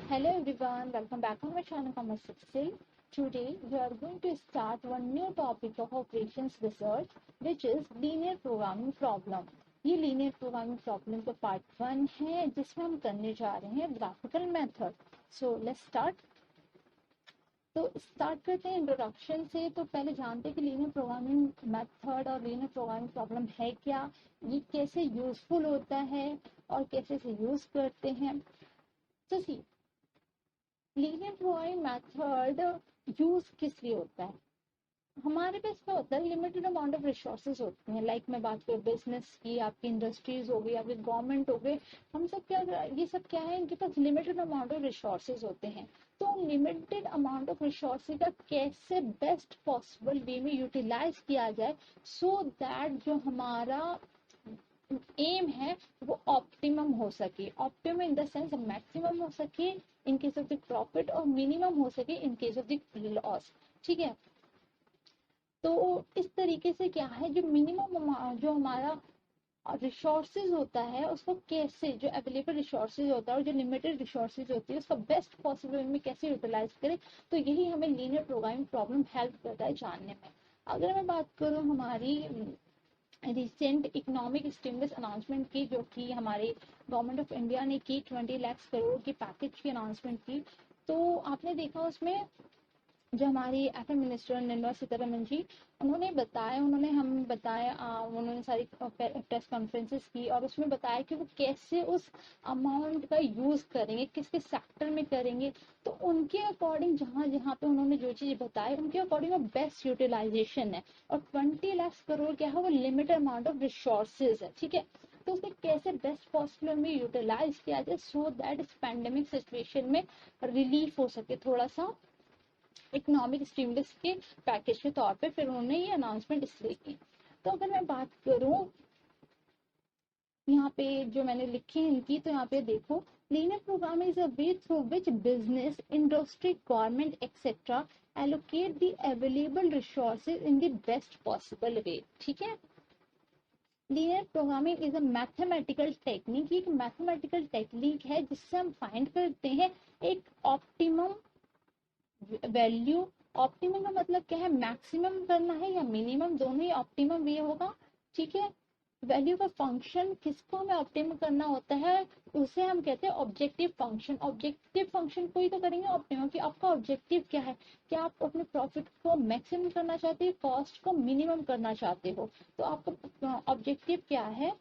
Hello everyone, welcome back on my channel Commerce Excel. Today we are going to start one new topic of operations research which is linear programming problem. ये linear programming problem का part 1 है जिसमें हम करने जा रहे हैं graphical method. So let's start. तो स्टार्ट करते हैं इंट्रोडक्शन से। तो पहले जानते हैं कि लीनियर प्रोग्रामिंग मेथड और लीनियर प्रोग्रामिंग प्रॉब्लम है क्या, ये कैसे यूजफुल होता है और कैसे इसे यूज करते हैं। तो सी लीनियर प्रोग्रामिंग मेथड यूज किस लिए होता है। हमारे पास क्या होता है, लिमिटेड अमाउंट ऑफ रिसोर्सेज होते हैं। लाइक मैं बात करूँ बिजनेस की, आपकी इंडस्ट्रीज हो गई, आपकी गवर्नमेंट हो गए, हम सब क्या, ये सब क्या है, इनके पास लिमिटेड अमाउंट ऑफ रिसोर्सेज होते हैं। तो लिमिटेड अमाउंट ऑफ रिसोर्सेज का कैसे बेस्ट पॉसिबल वे में यूटिलाइज किया जाए सो दैट जो हमारा एम है वो ऑप्टिमम हो सके। Optimum in the sense maximum हो सके in case of the profit और मिनिमम हो सके in case of the loss. ठीक है, तो इस तरीके से क्या है, जो मिनिमम जो हमारा रिसोर्सेज होता है उसको कैसे, जो अवेलेबल रिसोर्सेज होता है और जो लिमिटेड रिसोर्सेज होती है उसका बेस्ट पॉसिबल में कैसे यूटिलाइज करें, तो यही हमें लीनियर प्रोग्रामिंग प्रॉब्लम हेल्प करता है जानने में। अगर मैं बात करूँ हमारी रिसेंट इकोनॉमिक स्टिमुलस अनाउंसमेंट की, जो कि हमारे गवर्नमेंट ऑफ इंडिया ने की, 20 लाख करोड़ की पैकेज की अनाउंसमेंट की, तो आपने देखा उसमें जो हमारी एफएम मिनिस्टर निर्मला सीतारमण जी, उन्होंने सारी प्रेस कॉन्फ्रेंसेस की और उसमें बताया कि वो कैसे उस अमाउंट का यूज करेंगे, किस किस सेक्टर में करेंगे। तो उनके अकॉर्डिंग जहाँ जहाँ पे उन्होंने जो चीज बताई उनके अकॉर्डिंग वो बेस्ट यूटिलाइजेशन है। और 20 लाख करोड़ क्या है, वो लिमिटेड अमाउंट ऑफ रिसोर्सेज है। ठीक है, तो उसे कैसे बेस्ट पॉसिबल में यूटिलाइज किया जाए सो दैट इस पैंडेमिक सिचुएशन में रिलीफ हो सके थोड़ा सा इकोनॉमिक स्टिमुलस के पैकेज के तौर पे। फिर उन्होंने ये अनाउंसमेंट इसलिए की। तो अगर मैं बात करूं यहाँ पे जो मैंने लिखी है इनकी, तो यहाँ पे देखो, linear programming is a way through which business, industry, government etcetera allocate the available resources in the best possible way. ठीक है, linear programming is a mathematical technique, एक मैथमेटिकल टेक्निक है जिससे हम फाइंड करते हैं एक ऑप्टिमम वैल्यू। ऑप्टिमम का मतलब क्या है, मैक्सिमम करना है या मिनिमम, दोनों ही ऑप्टिमम वे होगा। ठीक है, वैल्यू का फंक्शन किसको हमें ऑप्टिमम करना होता है उसे हम कहते हैं ऑब्जेक्टिव फंक्शन। ऑब्जेक्टिव फंक्शन को ही तो करेंगे ऑप्टिमम की। आपका ऑब्जेक्टिव क्या है, क्या आप अपने प्रॉफिट को मैक्सिमम करना चाहते हो, कॉस्ट को मिनिमम करना चाहते हो, तो आपका ऑब्जेक्टिव क्या है।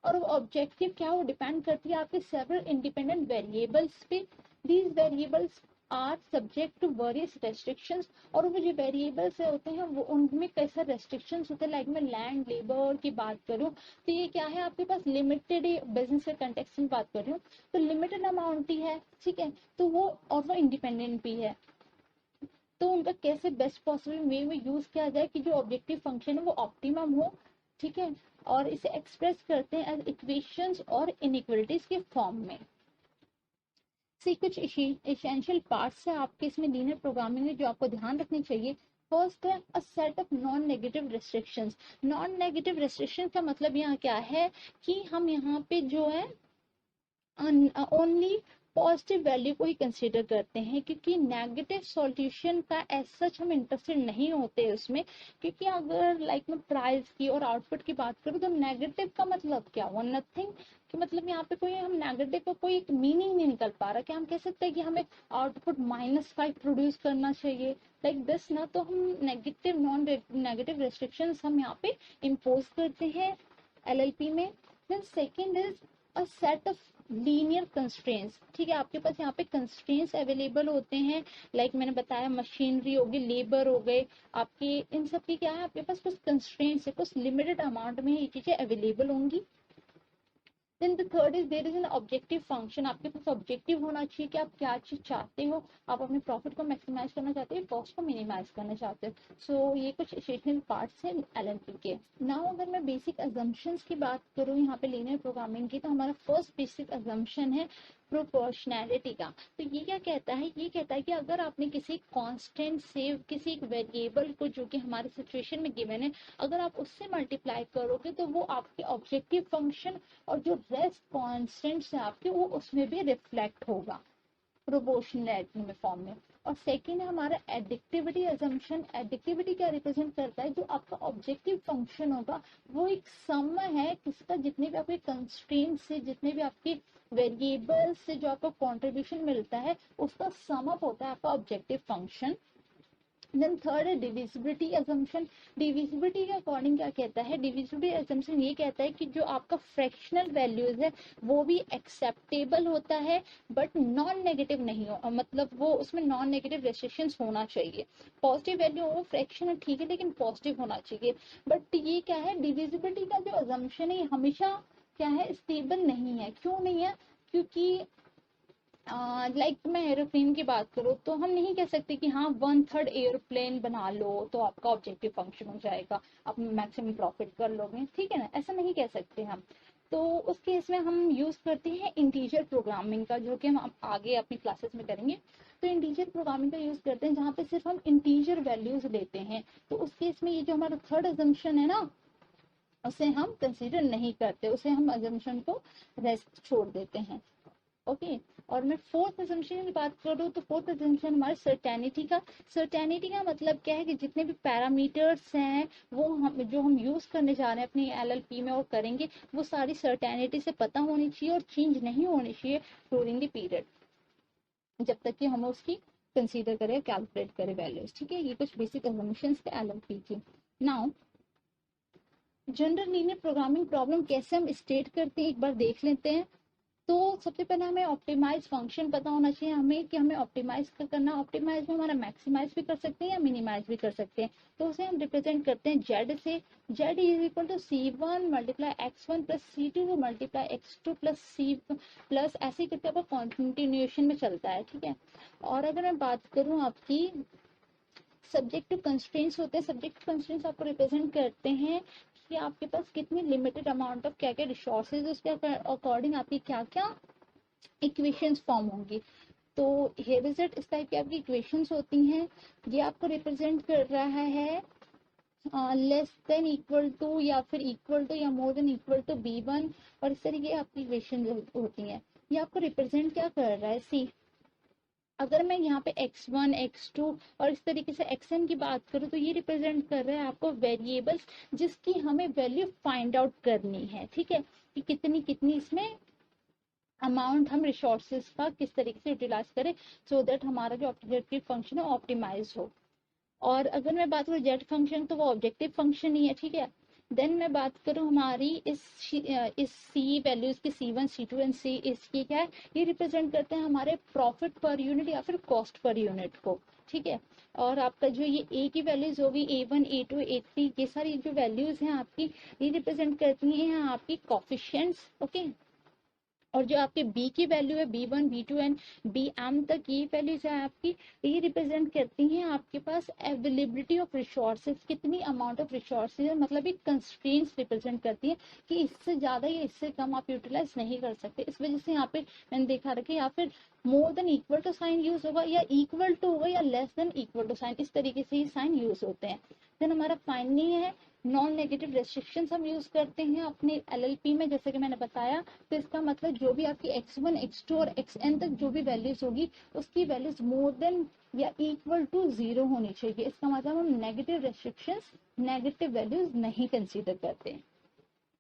और वो ऑब्जेक्टिव क्या है, वो डिपेंड करती है आपके सेवरल इंडिपेंडेंट वेरिएबल्स पे। These variables are subject to various restrictions. और वो जो वेरिएबल्स होते हैं वो उनमें कैसे रेस्ट्रिक्शंस होते हैं। लाइक मैं लैंड, लेबर की बात करूं तो ये क्या है, आपके पास लिमिटेड बिजनेस के कंटेक्स्ट में बात कर रही हूँ तो लिमिटेड अमाउंट ही है। ठीक है, तो वो और वो इंडिपेंडेंट भी है। तो उनका कैसे बेस्ट पॉसिबल वे में यूज किया जाए कि जो ऑब्जेक्टिव फंक्शन है वो ऑप्टिमम हो। ठीक है, और इसे एक्सप्रेस करते हैं एज इक्वेशंस और इनइक्वालिटीज के फॉर्म में। सी कुछ एसेंशियल पार्ट्स है आपके इसमें लीनियर प्रोग्रामिंग में जो आपको ध्यान रखनी चाहिए। फर्स्ट है अ set of non negative restrictions. Non negative restriction का मतलब यहाँ क्या है कि हम यहाँ पे जो है ओनली पॉजिटिव वैल्यू को ही कंसीडर करते हैं, क्योंकि नेगेटिव सॉल्यूशन का एज सच हम इंटरेस्टेड नहीं होते उसमें। क्योंकि अगर लाइक मैं प्राइस की और आउटपुट की बात करूँ तो नेगेटिव का मतलब क्या हुआ, नथिंग। कि मतलब यहाँ पे कोई हम नेगेटिव का कोई एक मीनिंग नहीं निकल पा रहा। क्या हम कह सकते हैं कि हमें आउटपुट -5 प्रोड्यूस करना चाहिए लाइक दिस ना। तो हम नेगेटिव नॉन नेगेटिव रेस्ट्रिक्शंस हम यहाँ पे इम्पोज करते हैं एलएलपी में। Then second is a set of linear constraints. ठीक है, आपके पास यहाँ पे कंस्ट्रेंट्स अवेलेबल होते हैं। लाइक मैंने बताया मशीनरी हो गई, लेबर हो गए, आपके इन सब की क्या है, आपके पास कुछ कंस्ट्रेंट्स है, कुछ लिमिटेड अमाउंट में ये चीजें अवेलेबल होंगी। Then the third is there is an objective function. आपके पास ऑब्जेक्टिव होना चाहिए कि आप क्या चीज चाहते हो। आप अपने प्रॉफिट को मैक्सिमाइज करना चाहते हो, कॉस्ट को मिनिमाइज करना चाहते हो। सो ये कुछ एसेंशियल पार्ट्स हैं एलएलपी के। नाउ अगर मैं बेसिक अजम्पशंस की बात करूँ यहाँ पे लीनियर प्रोग्रामिंग की, तो हमारा फर्स्ट बेसिक अजम्पशन है प्रोपोर्शनैलिटी का। तो ये क्या कहता है, ये कहता है कि अगर आपने किसी कांस्टेंट से किसी एक वेरिएबल को जो कि हमारे सिचुएशन में गिवन है, अगर आप उससे मल्टीप्लाई करोगे तो वो आपके ऑब्जेक्टिव फंक्शन और जो रेस्ट कॉन्स्टेंट्स है आपके वो उसमें भी रिफ्लेक्ट होगा। प्रोपोर्शनैलिटी में फॉर्म में। और सेकेंड है हमारा एडिक्टिविटी अजम्पशन। एडिक्टिविटी क्या रिप्रेजेंट करता है, जो आपका ऑब्जेक्टिव फंक्शन होगा वो एक सम है किसका, जितने भी आपके कंस्ट्रेंट से, जितने भी आपके वेरिएबल से जो आपको कंट्रीब्यूशन मिलता है उसका सम अप होता है आपका ऑब्जेक्टिव फंक्शन। देन थर्ड है डिविजिबिलिटी अजम्पशन। डिविजिबिलिटी के अकॉर्डिंग क्या कहता है, डिविजिबिलिटी अजम्पशन ये कहता है कि जो आपका फ्रैक्शनल वैल्यूज है वो भी एक्सेप्टेबल होता है बट नॉन नेगेटिव नहीं हो, मतलब वो उसमें नॉन नेगेटिव रेस्ट्रिक्शंस होना चाहिए। पॉजिटिव वैल्यू वो फ्रैक्शन ठीक है लेकिन पॉजिटिव होना चाहिए। बट ये क्या है, डिविजिबिलिटी का जो अजम्पशन है हमेशा क्या है, स्टेबल नहीं है। क्यों नहीं है, क्योंकि लाइक मैं एरोप्लेन की बात करूँ तो हम नहीं कह सकते कि हाँ 1/3 एरोप्लेन बना लो तो आपका ऑब्जेक्टिव फंक्शन हो जाएगा, आप मैक्सिमम प्रॉफिट कर लोगे, ठीक है ना, ऐसा नहीं कह सकते हम। तो उस केस में हम यूज करते हैं इंटीजर प्रोग्रामिंग का, जो कि हम आगे अपनी क्लासेस में करेंगे। तो इंटीजर प्रोग्रामिंग का यूज करते हैं जहाँ पे सिर्फ हम इंटीजर वैल्यूज लेते हैं। तो उस केस में ये जो हमारा थर्ड अजम्पशन है ना, उसे हम कंसीडर नहीं करते, उसे हम अजम्पशन को रेस्ट छोड़ देते हैं। ओके और मैं फोर्थ अजम्पशन की बात करूँ तो फोर्थ अजम्पशन हमारे सर्टेनिटी का। सर्टेनिटी का मतलब क्या है कि जितने भी पैरामीटर्स हैं वो हम यूज करने जा रहे हैं अपनी एलएलपी में और करेंगे, वो सारी सर्टेनिटी से पता होनी चाहिए और चेंज नहीं होनी चाहिए ड्यूरिंग द पीरियड, जब तक कि हम उसकी कंसीडर करें, कैलकुलेट करें वैल्यूज। ठीक है, ये कुछ बेसिक अजम्पशंस थे एलएलपी की। Now general linear programming problem कैसे हम स्टेट करते हैं एक बार देख लेते हैं। तो सबसे पहले हमें ऑप्टिमाइज फंक्शन पता होना चाहिए हमें कि हमें ऑप्टिमाइज करना। ऑप्टिमाइज में हमारा मैक्सिमाइज भी कर सकते हैं या मिनिमाइज भी कर सकते हैं। तो उसे हम रिप्रेजेंट करते हैं जेड से। Z is equal to C1 multiply X1 plus C2 multiply X2 plus C plus ऐसे करके आपका कॉन्टिन्यूएशन में चलता है। ठीक है, और अगर मैं बात करूँ आपकी सब्जेक्टिव कंस्ट्रेंट्स होते हैं, सब्जेक्टिव कंस्ट्रेंट्स आपको रिप्रेजेंट करते हैं कि आपके पास कितनी लिमिटेड अमाउंट ऑफ क्या क्या रिसोर्सेज, उसके अकॉर्डिंग आपकी क्या क्या इक्वेशंस फॉर्म होंगी। तो हियर इज इट, इस टाइप की आपकी इक्वेशंस होती हैं। ये आपको रिप्रेजेंट कर रहा है लेस देन इक्वल टू या फिर इक्वल टू या मोर देन इक्वल टू B1, और इस तरीके आपकी इक्वेशन होती हैं। ये आपको रिप्रेजेंट क्या कर रहा है, सी अगर मैं यहाँ पे x1 x2 और इस तरीके से xn की बात करूँ तो ये रिप्रेजेंट कर रहा है आपको वेरिएबल्स जिसकी हमें वैल्यू फाइंड आउट करनी है। ठीक है, कि कितनी कितनी इसमें अमाउंट हम रिसोर्सेज का किस तरीके से यूटिलाइज करें सो दैट हमारा जो ऑब्जेक्टिव फंक्शन है ऑप्टिमाइज हो। और अगर मैं बात करूँ जेड फंक्शन तो वो ऑब्जेक्टिव फंक्शन ही है। ठीक है, देन मैं बात करूँ हमारी इस सी वैल्यूज की C1 C2 एंड C, इसकी क्या है, ये रिप्रेजेंट करते हैं हमारे प्रॉफिट पर यूनिट या फिर कॉस्ट पर यूनिट को। ठीक है, और आपका जो ये ए की वैल्यूज होगी A1 A2 A3, ये सारी जो वैल्यूज हैं आपकी, ये रिप्रेजेंट करती हैं आपकी कॉफिशिएंट्स। ओके, और जो आपके बी की वैल्यू है B1 B2 एंड Bm तक, ये वैल्यूज है आपकी, ये रिप्रेजेंट करती हैं आपके पास अवेलेबिलिटी ऑफ रिसोर्सेज, कितनी अमाउंट ऑफ रिसोर्सेज है, मतलब एक कंस्ट्रेंट्स रिप्रेजेंट करती है कि इससे ज्यादा या इससे कम आप यूटिलाइज नहीं कर सकते। इस वजह से यहाँ पे मैंने देखा रखा या फिर more than equal to sign use होगा या इक्वल टू होगा या less than equal to sign, इस तरीके से ही साइन यूज होते हैं। देन हमारा फाइनली है नॉन नेगेटिव रेस्ट्रिक्शंस हम यूज करते हैं अपने एलएलपी में, जैसे कि मैंने बताया। तो इसका मतलब जो भी आपकी x1 x2 और xn तक जो भी वैल्यूज होगी उसकी वैल्यूज मोर देन या इक्वल टू 0 होनी चाहिए। इसका मतलब हम नेगेटिव रेस्ट्रिक्शंस, नेगेटिव वैल्यूज नहीं कंसीडर करते।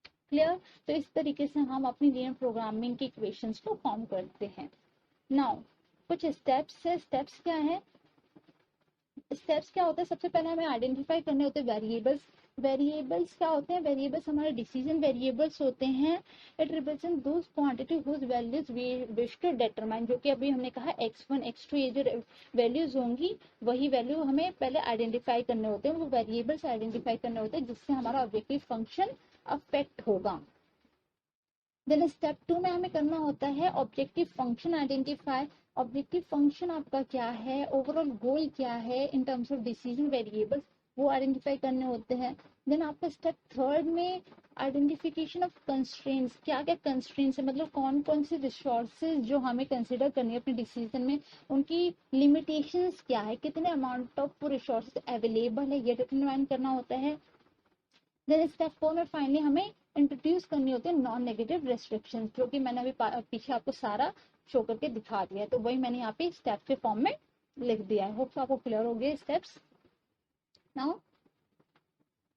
क्लियर? तो इस तरीके से हम अपनी लीनियर प्रोग्रामिंग की इक्वेशंस को फॉर्म करते हैं। नाउ कुछ स्टेप्स है। स्टेप्स क्या है, स्टेप्स क्या होता है, सबसे पहले हमें आइडेंटिफाई करने होते हैं वेरिएबल्स। वेरिएबल्स क्या होते हैं, वेरिएबल्स हमारे डिसीजन वेरिएबल्स होते हैं। It represent those quantity whose values we wish to determine, जो कि अभी हमने कहा x1 x2 ये जो वैल्यूज होंगी वही वैल्यू हमें पहले आइडेंटिफाई करने होते हैं, वो वेरिएबल्स आइडेंटिफाई करने होते हैं जिससे हमारा ऑब्जेक्टिव फंक्शन अफेक्ट होगा। देन स्टेप 2 में हमें करना होता है objective function identify. Objective function आपका क्या है, ओवरऑल गोल क्या है in terms of decision variables, वो आइडेंटिफाई करने होते हैं। देन आपका स्टेप 3 में आइडेंटिफिकेशन ऑफ कंस्ट्रेंट्स, क्या क्या कंस्ट्रेंट्स है, मतलब कौन कौन से रिसोर्सेज जो हमें कंसिडर करनी है अपने डिसीजन में, उनकी लिमिटेशंस क्या है, कितने अमाउंट ऑफ रिसोर्सेज अवेलेबल है, ये डिटरमाइन करना होता है। देन स्टेप 4 में फाइनली हमें इंट्रोड्यूस करनी होती है नॉन नेगेटिव रेस्ट्रिक्शन, जो कि मैंने अभी पीछे आपको सारा शो करके दिखा दिया है। तो वही मैंने यहाँ पे स्टेप के फॉर्म में लिख दिया है। होप आपको क्लियर हो गए स्टेप्स। नाउ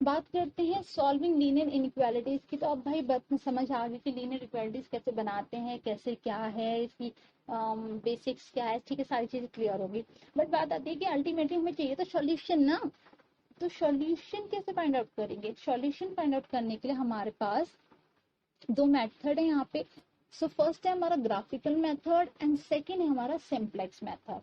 बात करते हैं सॉल्विंग लीनियर इनइक्वालिटीज की। तो अब भाई बात में समझ आ गई कि लीनियर इक्वालिटीज कैसे बनाते हैं, कैसे क्या है इसकी बेसिक्स क्या है, ठीक है, सारी चीजें क्लियर होगी। बट बात आती है कि अल्टीमेटली हमें चाहिए तो सॉल्यूशन ना। तो सॉल्यूशन कैसे फाइंड आउट करेंगे? सॉल्यूशन फाइंड आउट करने के लिए हमारे पास दो मेथड है यहाँ पे। सो फर्स्ट है हमारा ग्राफिकल मेथड एंड सेकेंड है हमारा simplex method.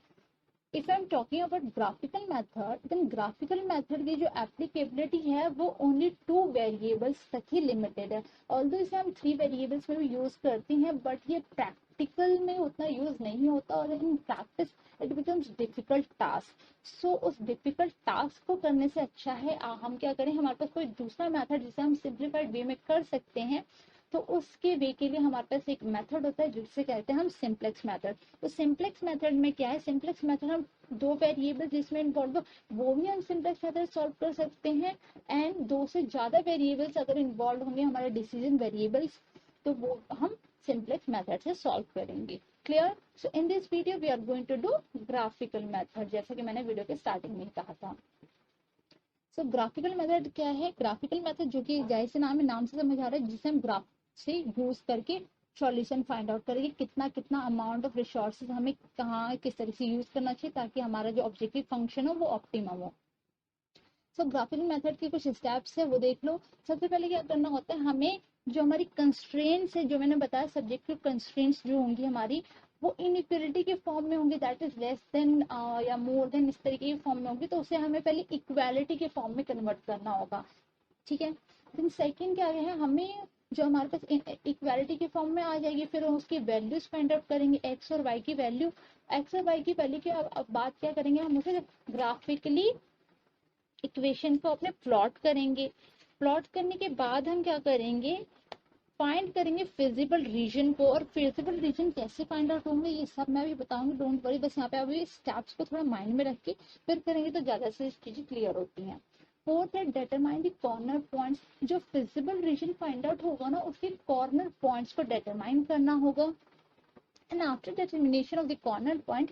If I am talking about graphical method, then graphical method की जो एप्लीकेबिलिटी है वो ओनली 2 वेरिएबल्स तक ही लिमिटेड है। ऑल्दो इसे हम 3 वेरिएबल्स में भी यूज करते हैं, बट ये प्रैक्टिकल में उतना यूज नहीं होता और in practice it becomes difficult task. So उस डिफिकल्ट टास्क को करने से अच्छा है हम क्या करें, हमारे पास कोई दूसरा मेथड जिसे हम सिंप्लीफाइड वे में कर सकते हैं। तो उसके वे के लिए हमारे पास एक मेथड होता है जिसे कहते हैं हम सिंप्लेक्स मेथड। तो सिंप्लेक्स मेथड में क्या है, सिंप्लेक्स मेथड हम 2 वेरिएबल जिसमें इन्वॉल्व हो वो भी हम सिंप्लेक्स मेथड सॉल्व कर सकते हैं, एंड 2 से ज्यादा वेरिएबल्स अगर इन्वॉल्व होंगे हमारे डिसीजन वेरिएबल्स तो वो हम सिंप्लेक्स मेथड से सॉल्व करेंगे। Clear? So in this video we are going to do graphical method, जैसा कि मैंने वीडियो के स्टार्टिंग में कहा था। सो ग्राफिकल मेथड क्या है? ग्राफिकल मेथड जो कि जैसे नाम से समझ आ रहा है, जिसे हम ग्राफ से यूज करके सॉल्यूशन फाइंड आउट करेंगे, कितना कितना अमाउंट ऑफ रिसोर्सेज हमें कहाँ किस तरह से यूज करना चाहिए ताकि हमारा जो ऑब्जेक्टिव फंक्शन हो वो ऑप्टिमम हो। सो ग्राफिकल मेथड के कुछ स्टेप्स है वो देख लो। सबसे पहले क्या करना होता है, हमें जो हमारी कंस्ट्रेंट्स है, जो मैंने बताया सब्जेक्टिव कंस्ट्रेंट्स जो होंगी हमारी, वो इनइक्वालिटी के फॉर्म में होंगी, दैट इज लेस देन या मोर देन, इस तरीके के फॉर्म में होंगी। तो उसे हमें पहले इक्वालिटी के फॉर्म में कन्वर्ट करना होगा, ठीक है। देन सेकंड क्या है, हमें जो हमारे पास इक्वालिटी के फॉर्म में आ जाएगी, फिर उसकी वैल्यूज फाइंड आउट करेंगे, एक्स और वाई की वैल्यू। एक्स और वाई की वैल्यू की अब बात क्या करेंगे, हम उसे ग्राफिकली इक्वेशन को अपने प्लॉट करेंगे। प्लॉट करने के बाद हम क्या करेंगे, फाइंड करेंगे फिजिबल रीजन को। और फिजिबल रीजन कैसे फाइंड आउट होंगे ये सब मैं भी बताऊंगी, डोंट वरी। बस यहाँ पे अभी स्टेप्स को थोड़ा माइंड में रख के फिर करेंगे तो ज्यादा से चीजें क्लियर होती हैं। फोर्थ है डिटरमाइन द कॉर्नर पॉइंट्स। जो फिजिबल रीजन फाइंड आउट होगा ना उसके कॉर्नर पॉइंट्स को डिटरमाइन करना होगा। And after determination of the corner point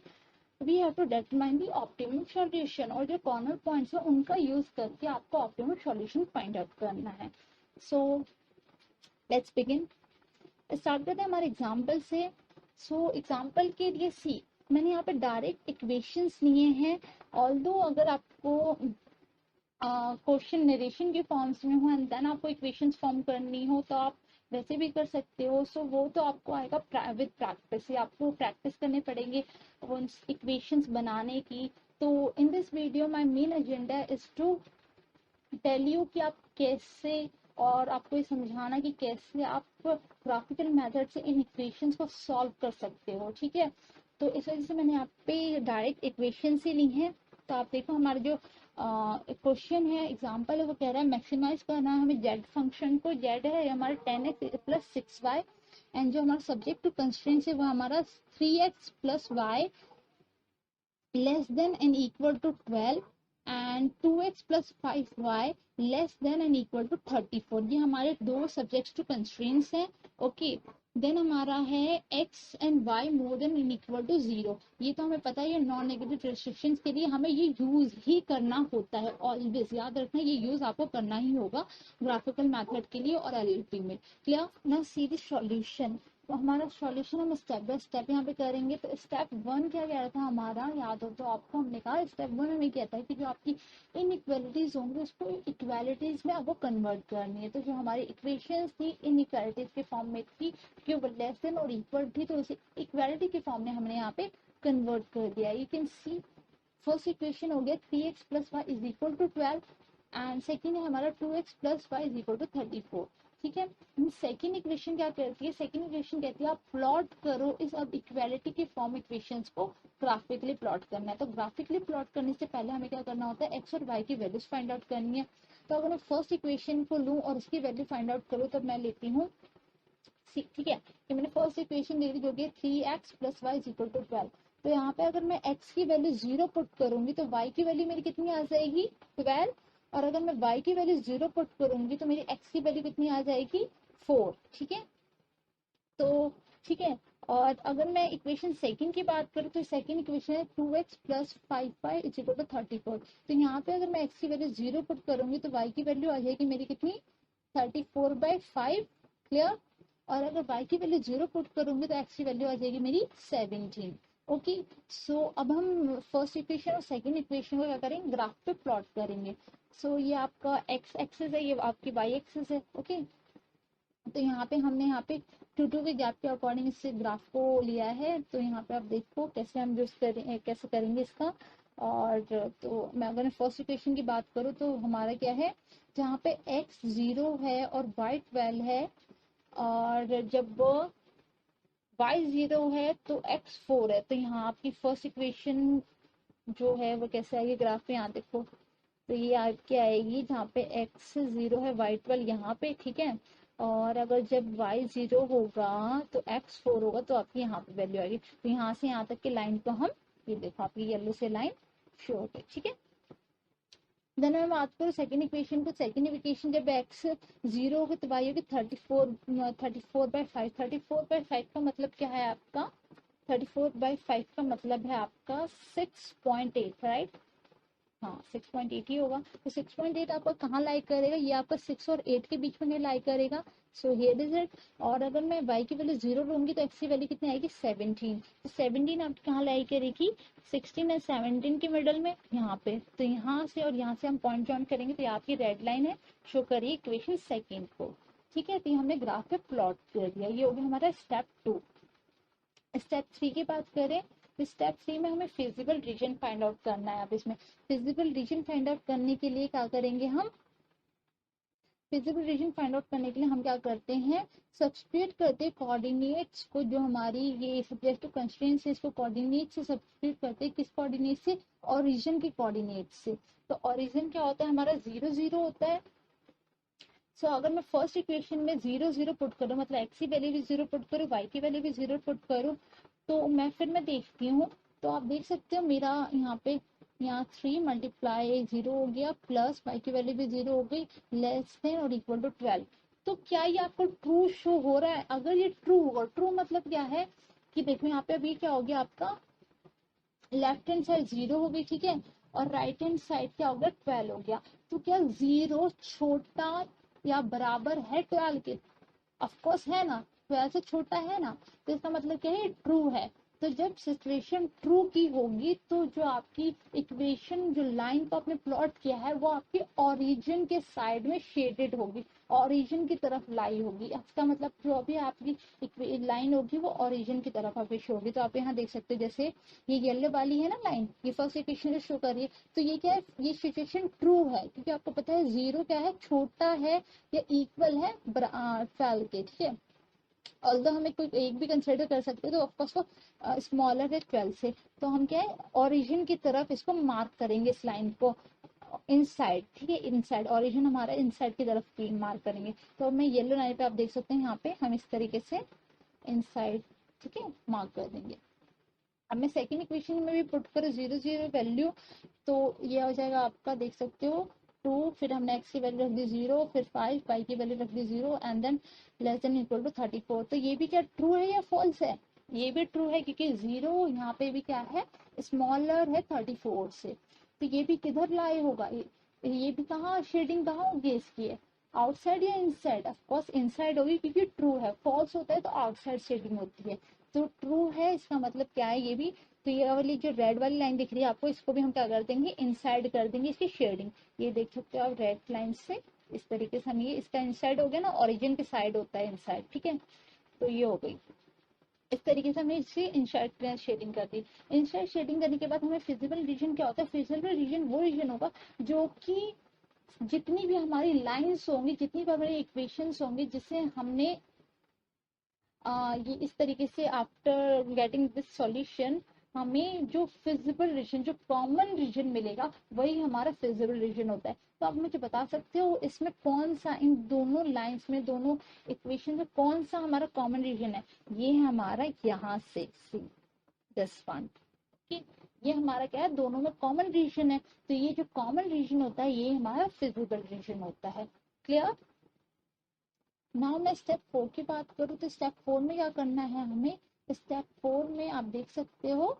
we have to determine the optimum solution. और जो कॉर्नर पॉइंट्स है उनका यूज करके आपको ऑप्टिमम सॉल्यूशन फाइंड आउट करना है। So let's begin. स्टार्ट करते हैं हमारे एग्जाम्पल से। सो एग्जाम्पल के लिए सी, मैंने यहाँ पे डायरेक्ट इक्वेशंस लिए हैं। ऑल्दो अगर आपको क्वेश्चन नरेशन के फॉर्म्स में हो एंड देन आपको इक्वेशंस फॉर्म करनी हो तो आप वैसे भी कर सकते हो। सो वो तो आपको आएगा विद प्रैक्टिस, आपको प्रैक्टिस करने पड़ेंगे वो इक्वेशंस बनाने की। तो in this video my main agenda is to tell you कि आप कैसे, और आपको ये समझाना कि कैसे आप ग्राफिकल मेथड से इन इक्वेशंस को सॉल्व कर सकते हो, ठीक है। तो इस वजह से मैंने यहाँ पे डायरेक्ट इक्वेशन से ली है। तो आप देखो हमारा जो क्वेश्चन है, एग्जांपल है, वो कह रहा है मैक्सिमाइज करना है हमें जेड फंक्शन को। जेड है हमारा 10x प्लस 6y, एंड जो हमारा सब्जेक्ट टू कंस्ट्रेंट है वो हमारा 3x plus Y less than and equal to 12 and 2x plus 5y less than and equal to 34। ये हमारे दो सब्जेक्ट्स टू कंस्ट्रेंट्स हैं, ओके। देन हमारा है x and y more than and equal to 0। ये तो हमें पता है, नॉन नेगेटिव रेस्ट्रिक्शंस के लिए हमें ये यूज ही करना होता है। ऑलवेज याद रखना ये यूज आपको करना ही होगा ग्राफिकल मेथड के लिए और एलएलपी में। Clear? Now see the solution. तो हमारा सॉल्यूशन हम स्टेप बाय स्टेप यहाँ पे करेंगे। तो स्टेप 1 क्या कह रहा था हमारा, याद हो तो आपको, हमने कहा स्टेप 1 हमें कहता है कि जो आपकी इनइक्वालिटीज होंगी उसको इक्वालिटीज में आपको कन्वर्ट करनी है। तो जो हमारी इक्वेशंस थी इनइक्वालिटीज के फॉर्म में थी कि वो लेस देन और इक्वल थी, तो उसे इक्वालिटी के फॉर्म में हमने यहाँ पे कन्वर्ट कर दिया। You can see first equation हो गया 3x plus Y is equal to 12 and second है हमारा 2x plus Y is equal to 34, ठीक है। सेकेंड इक्वेशन क्या कहती है, सेकेंड इक्वेशन कहती है आप प्लॉट करो इस अब इक्वालिटी के फॉर्म इक्वेशंस को ग्राफिकली प्लॉट करना है। तो ग्राफिकली प्लॉट करने से पहले हमें क्या करना होता है, एक्स और वाई की वैल्यूज फाइंड आउट करनी है। तो अगर मैं फर्स्ट इक्वेशन को लूँ और इसकी वैल्यू फाइंड आउट करूँ तो मैं लेती हूँ, ठीक है, ये मैंने फर्स्ट इक्वेशन ले ली जो कि 3x plus Y is equal to 12। तो यहाँ पे अगर मैं x की वैल्यू 0 पुट करूंगी तो y की वैल्यू मेरी कितनी आ जाएगी 12, और अगर मैं y की वैल्यू 0 पुट करूंगी तो मेरी x की वैल्यू कितनी आ जाएगी 4, ठीक है। तो ठीक है, और अगर मैं इक्वेशन सेकंड की बात करूँ तो सेकंड इक्वेशन है 2x plus 5y is equal to 34। तो यहाँ पे अगर मैं x की वैल्यू 0 पुट करूंगी तो y की वैल्यू आ जाएगी मेरी कितनी 34/5। क्लियर। और अगर y की वैल्यू 0 पुट करूंगी तो x की वैल्यू आ जाएगी मेरी 17। ओके। सो अब हम फर्स्ट इक्वेशन और सेकंड इक्वेशन को क्या करेंगे, ग्राफ पे प्लॉट करेंगे। सो ये आपका x एक्सिस है, ये आपकी y एक्सिस है। ओके। तो यहाँ पे हमने यहाँ पे 2 के गैप के अकॉर्डिंग इस ग्राफ को लिया है। तो यहाँ पे आप देखो कैसे हम यूज करें, कैसे करेंगे इसका। और तो मैं अगर फर्स्ट इक्वेशन की बात करूँ तो हमारा क्या है, जहाँ पे x 0 है और y 12 है, और जब y 0 है तो x 4 है। तो यहाँ आपकी फर्स्ट इक्वेशन जो है वो कैसे आएगी, ग्राफ पे यहाँ देखो। तो ये आपकी आएगी जहाँ पे x 0 है, y 12 यहाँ पे, ठीक है। और अगर जब y 0 होगा तो x 4 होगा, तो आपकी यहाँ पे वैल्यू आएगी। तो यहाँ से यहाँ तक की लाइन को हम, ये देखो आपकी येलो से लाइन शो होगी, ठीक है। देन मैं बात करूँ सेकंड इक्वेशन को, सेकंड इक्वेशन जब x 0 होगी तो y होगी 34/5। 34/5 का मतलब क्या है आपका, 34/5 का मतलब है आपका 6.8, राइट। हाँ 6.8 ही होगा। तो 6.8 आपका कहाँ लाई करेगा, ये आपका 6 और 8 के बीच में लाई करेगा। So here is it. और अगर मैं y की वैल्यू 0 लूंगी तो x की वैल्यू कितनी आएगी 17। तो 17 आपकी कहाँ लाई करेगी, 16 और 17 के मिडल में यहाँ पे। तो यहाँ से और यहाँ से हम पॉइंट ज्वाइन करेंगे तो ये आपकी रेड लाइन है, शो करिए इक्वेशन सेकेंड को, ठीक है। तो हमने ग्राफ पे प्लॉट कर दिया, ये हो गया हमारा स्टेप 2। स्टेप 3 की बात करें तो स्टेप 3 में हमें फिजिबल रीजन फाइंड आउट करना है। अब इसमें फिजिबल रीजन फाइंड आउट करने के लिए क्या करेंगे हम, फिजिबल रीजन फाइंड आउट करने के लिए हम क्या करते हैं, सब्स्टिट्यूट करते हैं कोऑर्डिनेट्स को, जो हमारी ये सब्जेक्ट टू कंस्ट्रेंट्स है इसको कोऑर्डिनेट से सब्स्टिट्यूट करते हैं। किस कोऑर्डिनेट से, ओरिजिन के कोऑर्डिनेट से। तो ओरिजिन क्या होता है हमारा 0 0 होता है। सो अगर मैं फर्स्ट इक्वेशन में 0 0 पुट करूँ, मतलब x की वैल्यू भी 0 पुट करूँ, y की वैल्यू भी 0 पुट करूँ, तो मैं देखती हूँ। तो आप देख सकते हो मेरा यहाँ 3 मल्टीप्लाई 0 हो गया, प्लस y की वैल्यू भी 0 हो गई, लेस देन और इक्वल टू 12। तो क्या ये आपको ट्रू शो हो रहा है? अगर ये ट्रू होगा, ट्रू मतलब क्या है कि देखो यहाँ पे अभी क्या हो गया आपका, लेफ्ट हैंड साइड 0 हो गई, ठीक है, और राइट हैंड साइड क्या हो गया 12 हो गया। तो क्या 0 छोटा या बराबर है 12 के? ऑफकोर्स है ना, 12 से छोटा है ना। तो इसका मतलब क्या है, ट्रू है। तो जब सिचुएशन ट्रू की होगी तो जो आपकी इक्वेशन, जो लाइन को आपने प्लॉट किया है वो आपकी ओरिजिन के साइड में शेडेड होगी, ओरिजिन की तरफ लाई होगी। इसका मतलब जो भी आपकी लाइन होगी वो ओरिजिन की तरफ आपकी शो होगी। तो आप यहाँ देख सकते हो, जैसे ये येलो वाली है ना लाइन, ये फर्स्ट इक्वेशन शो कर रही है। तो ये क्या है, ये सिचुएशन ट्रू है, क्योंकि आपको पता है 0 क्या है, छोटा है या इक्वल है 12 के, ठीक है। ऑल्दो हमें कोई एक भी कंसिडर कर सकते हैं, तो ऑफकोर्स वो स्मॉलर है 12 से। तो हम क्या है, ओरिजिन की तरफ इसको मार्क करेंगे, इस लाइन को इनसाइड, ठीक है, इनसाइड, ओरिजिन हमारा इनसाइड की तरफ मार्क करेंगे। तो मैं येलो लाइन पे आप देख सकते हैं, यहाँ पे हम इस तरीके से इनसाइड, ठीक है, मार्क कर देंगे। अब मैं सेकंड इक्वेशन में भी पुट करूँ 0 0 वैल्यू, तो ये हो जाएगा आपका, देख सकते हो 2, फिर हमने x की वैल्यू रख दी 0, फिर 5, y की वैल्यू रख दी 0, and then less than equal to 34। तो ये भी क्या ट्रू है या फॉल्स है? ये भी ट्रू है, क्योंकि 0 यहाँ पे भी क्या है, स्मॉलर है 34 से। तो ये भी किधर लाए होगा, ये भी कहाँ शेडिंग कहाँ होगी इसकी, है आउटसाइड या इनसाइड? ऑफकोर्स इनसाइड होगी, क्योंकि ट्रू है। फॉल्स होता है तो आउटसाइड शेडिंग होती है। तो ट्रू है, इसका मतलब क्या है, ये भी। तो ये वाली जो रेड वाली लाइन दिख रही है आपको, इसको भी हम क्या कर देंगे, इनसाइड कर देंगे, इसकी शेडिंग। ये देख सकते हो आप रेड लाइन से, इस तरीके से हम, ये इसका इनसाइड हो गया ना, ओरिजिन के साइड होता है इनसाइड, ठीक है। तो ये हो गई, इस तरीके से हमने इसकी इनसाइड शेडिंग कर दी। इनसाइड शेडिंग करने के बाद हमें फिजिबल रीजन क्या होता है, फिजिबल रीजन वो रीजन होगा जो कि जितनी भी हमारी लाइंस होंगी, जितनी भी हमारी इक्वेशंस होंगी, जिसे हमने ये इस तरीके से आफ्टर गेटिंग दिस सॉल्यूशन, हमें जो फिजिबल रीजन, जो कॉमन रीजन मिलेगा, वही हमारा फिजिबल रीजन होता है। तो आप मुझे बता सकते हो इसमें कौन सा, इन दोनों लाइंस में, दोनों इक्वेशन में कौन सा हमारा कॉमन रीजन है? ये हमारा यहाँ से सी, दिस वन, ये हमारा क्या है, दोनों में कॉमन रीजन है। तो ये जो कॉमन रीजन होता है ये हमारा फिजिबल रीजन होता है। क्लियर? नाउ मैं स्टेप 4 की बात करूँ तो स्टेप 4 में क्या करना है हमें, स्टेप 4 में आप देख सकते हो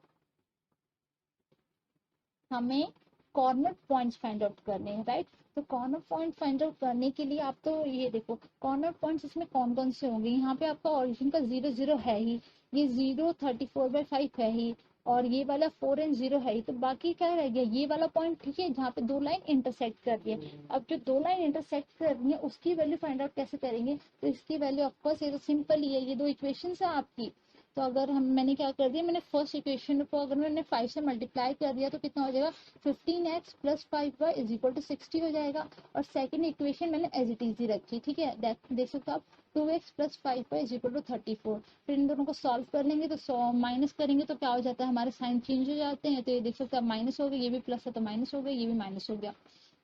हमें कॉर्नर पॉइंट्स फाइंड आउट करने हैं, राइट। तो कॉर्नर पॉइंट फाइंड आउट करने के लिए आप तो ये देखो कॉर्नर पॉइंट्स इसमें कौन कौन से होंगे। यहाँ पे आपका ओरिजिन का 0 0 है ही, ये 0 34/5 है ही, और ये वाला 4 एंड 0 है ही। तो बाकी क्या रह गया, ये वाला पॉइंट, ठीक है, जहाँ पे दो लाइन इंटरसेक्ट कर रही है। अब जो दो लाइन इंटरसेक्ट कर रही है उसकी वैल्यू फाइंड आउट कैसे करेंगे, तो इसकी वैल्यू ऑफकोर्स ये तो सिंपल ही है, ये दो इक्वेशन है आपकी। तो अगर मैंने क्या कर दिया, मैंने फर्स्ट इक्वेशन को अगर मैंने 5 से मल्टीप्लाई कर दिया तो कितना हो जाएगा, 15x + 5y = 60 हो जाएगा। और सेकंड इक्वेशन मैंने एज इट इज ही रखी, ठीक है, देख सकते हो आप, 2x + 5y = 34। फिर इन दोनों को सॉल्व कर लेंगे तो माइनस करेंगे तो क्या हो जाता है, हमारे साइन चेंज हो जाते हैं। तो ये देख सकते हो माइनस हो गया, ये भी प्लस है तो माइनस हो गया, ये भी माइनस हो गया।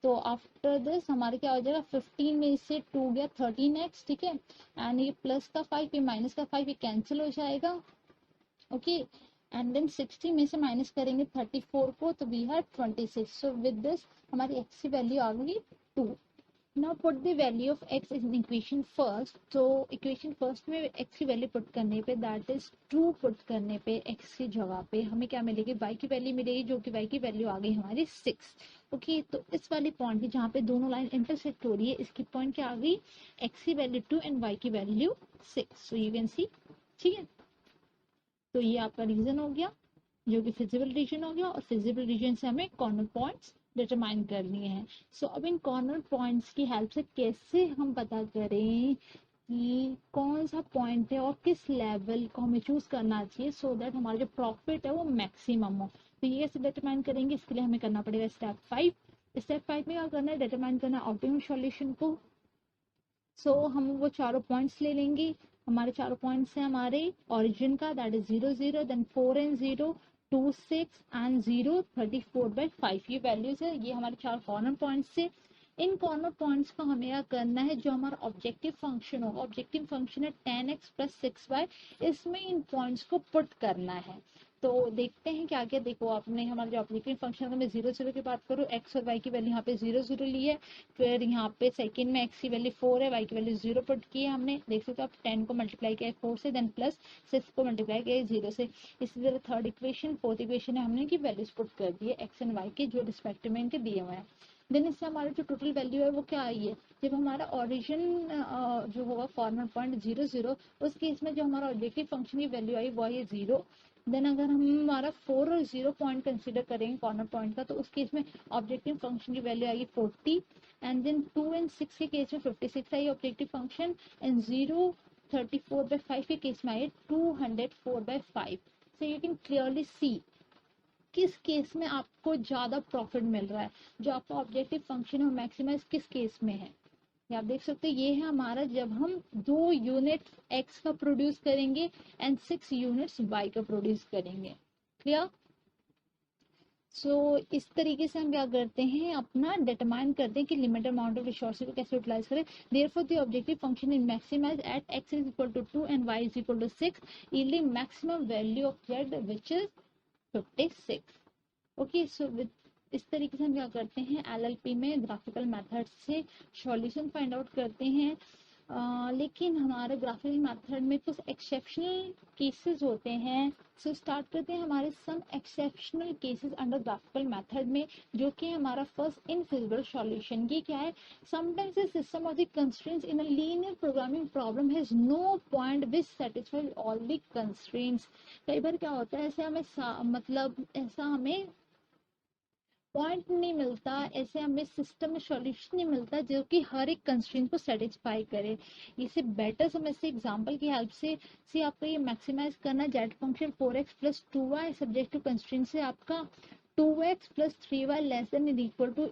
तो आफ्टर दिस हमारे क्या हो जाएगा, 15 में इससे 2 गया 13x, ठीक है, एंड ये प्लस का 5 ये माइनस का 5 ये कैंसिल हो जाएगा, ओके। एंड देन 60 में से माइनस करेंगे 34 को तो we have 26। So with this हमारी x की वैल्यू आ गई 2। Now put the value of x in equation first. तो इक्वेशन फर्स्ट में x की वैल्यू पुट करने पे, दैट इज 2 पुट करने पे x की जगह पे हमें क्या मिलेगी, y की वैल्यू मिलेगी, जो कि y की वैल्यू आ गई हमारी 6, ओके। तो इस वाली पॉइंट की जहाँ पे दोनों लाइन इंटरसेक्ट हो रही है, इसकी पॉइंट क्या आ गई, x की वैल्यू 2 एंड y की वैल्यू 6। सो यू कैन सी, ठीक है। तो ये आपका रीजन हो गया, जो कि फिजिबल रीजन हो गया, और फिजिबल रीजन से हमें कॉर्नर पॉइंट्स डिटरमाइन करनी है। सो अब इन कॉर्नर पॉइंट्स की हेल्प से कैसे हम पता करें कि कौन सा पॉइंट है और किस लेवल को हमें चूज करना चाहिए, सो दैट हमारा जो प्रॉफिट है वो मैक्सिमम हो। तो ये कैसे डिटरमाइन करेंगे, इसके लिए हमें करना पड़ेगा स्टेप 5। स्टेप 5 में क्या करना है, डिटरमाइन करना ऑप्टिमम सॉल्यूशन को। हम वो चारों पॉइंट्स ले लेंगे। हमारे चारों पॉइंट्स हैं हमारे ओरिजिन का, that is 0 0, then 4 and 0, 2 6 and 0 34/5, ये वैल्यूज है, ये हमारे चार कॉर्नर पॉइंट्स से। इन कॉर्नर पॉइंट्स को हमें क्या करना है, जो हमारा ऑब्जेक्टिव फंक्शन होगा, ऑब्जेक्टिव फंक्शन है 10x + 6y, इसमें इन पॉइंट्स को पुट करना है। तो देखते हैं क्या क्या, देखो आपने हमारा जो ऑब्जेक्टिव फंक्शन है, मैं 0 0 की बात करूँ, x और y की वैल्यू यहाँ पे 0 0 ली है। फिर यहाँ पे सेकंड में x की वैल्यू 4 है, y की वैल्यू 0 पुट की है हमने, देख सकते हो आप 10 को मल्टीप्लाई किया है 4 से, देन प्लस 6 को मल्टीप्लाई किया है 0 से। इसी तरह थर्ड इक्वेशन, फोर्थ इक्वेशन है, हमने की वैल्यूज पुट कर दी है x एंड y के, जो रिस्पेक्टिव में इनके दिए हुए हैं। देन इससे हमारा जो टोटल वैल्यू है वो क्या आई है, जब हमारा ओरिजिन जो होगा कॉर्नर पॉइंट 0 0, उस केस में जो हमारा ऑब्जेक्टिव फंक्शन की वैल्यू आई वो है 0। देन अगर हम हमारा 4 और 0 पॉइंट कंसीडर करेंगे कॉर्नर पॉइंट का, तो उस केस में ऑब्जेक्टिव फंक्शन की वैल्यू आएगी 40, एंड देन 2 एंड 6 के केस में 56 आई ऑब्जेक्टिव फंक्शन, एंड 0 34/5 के केस में आई 204/5। So you can clearly see किस केस में आपको ज्यादा प्रॉफिट मिल रहा है, जो आपका ऑब्जेक्टिव फंक्शन है मैक्सिमाइज किस केस में है। ये आप देख सकते हो, ये है हमारा जब हम 2 यूनिट x का प्रोड्यूस करेंगे एंड 6 यूनिट्स y का प्रोड्यूस करेंगे, क्लियर। इस तरीके से हम क्या करते हैं, अपना डिटरमाइन करते हैं कि लिमिटेड अमाउंट ऑफ रिसोर्सेज को कैसे यूटिलाइज करें। Therefore the objective function is maximise at x = 2 and y = 6, yielding maximum value of z which is 56, okay. इस तरीके से हम क्या करते हैं, एलएलपी में ग्राफिकल मेथड से सॉल्यूशन फाइंड आउट करते हैं। लेकिन हमारे ग्राफिकल मेथड में कुछ एक्सेप्शनल केसेस होते हैं। स्टार्ट करते हैं हमारे some exceptional cases under graphical method में, जो कि हमारा फर्स्ट इनफिजिबल सॉल्यूशन। ये क्या है, sometimes the system of the constraints in a linear programming problem has no point which satisfies all the constraints. कई बार क्या होता है, ऐसे हमें पॉइंट नहीं मिलता, ऐसे हमें सिस्टम में सॉल्यूशन नहीं मिलता जो कि हर एक कंस्ट्रेंट को सेटिस्फाई करे। इसे बेटर समझ से एग्जांपल की हेल्प से आपको ये मैक्सिमाइज करना, Z function 4x + 2y subject to constraint से आपका 2x + 3y <=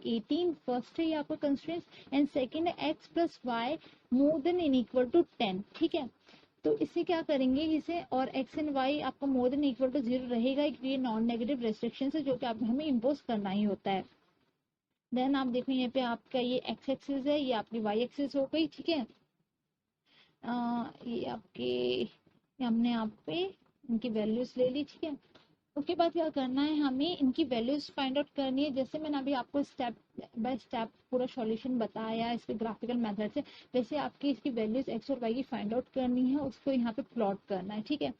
18, फर्स्ट है ये आपका कंस्ट्रेंट, एंड सेकंड है x + y <= 10, ठीक है। तो इसे क्या करेंगे, इसे और x एंड y आपका <= 0 रहेगा, क्योंकि ये नॉन नेगेटिव रेस्ट्रिक्शन है जो कि आप हमें इम्पोज करना ही होता है। देन आप देखो यहाँ पे आपका ये x एक्सिस है, ये आपकी y एक्सिस हो गई, ठीक है। ये आपके हमने यहाँ पे इनकी वैल्यूज ले ली, ठीक है। उसके बाद क्या करना है, हमें इनकी वैल्यूज फाइंड आउट करनी है। जैसे मैंने अभी आपको स्टेप बाय स्टेप पूरा सॉल्यूशन बताया इसके ग्राफिकल मेथड से, वैसे आपकी इसकी वैल्यूज x और y की फाइंड आउट करनी है, उसको यहाँ पे प्लॉट करना है, ठीक है।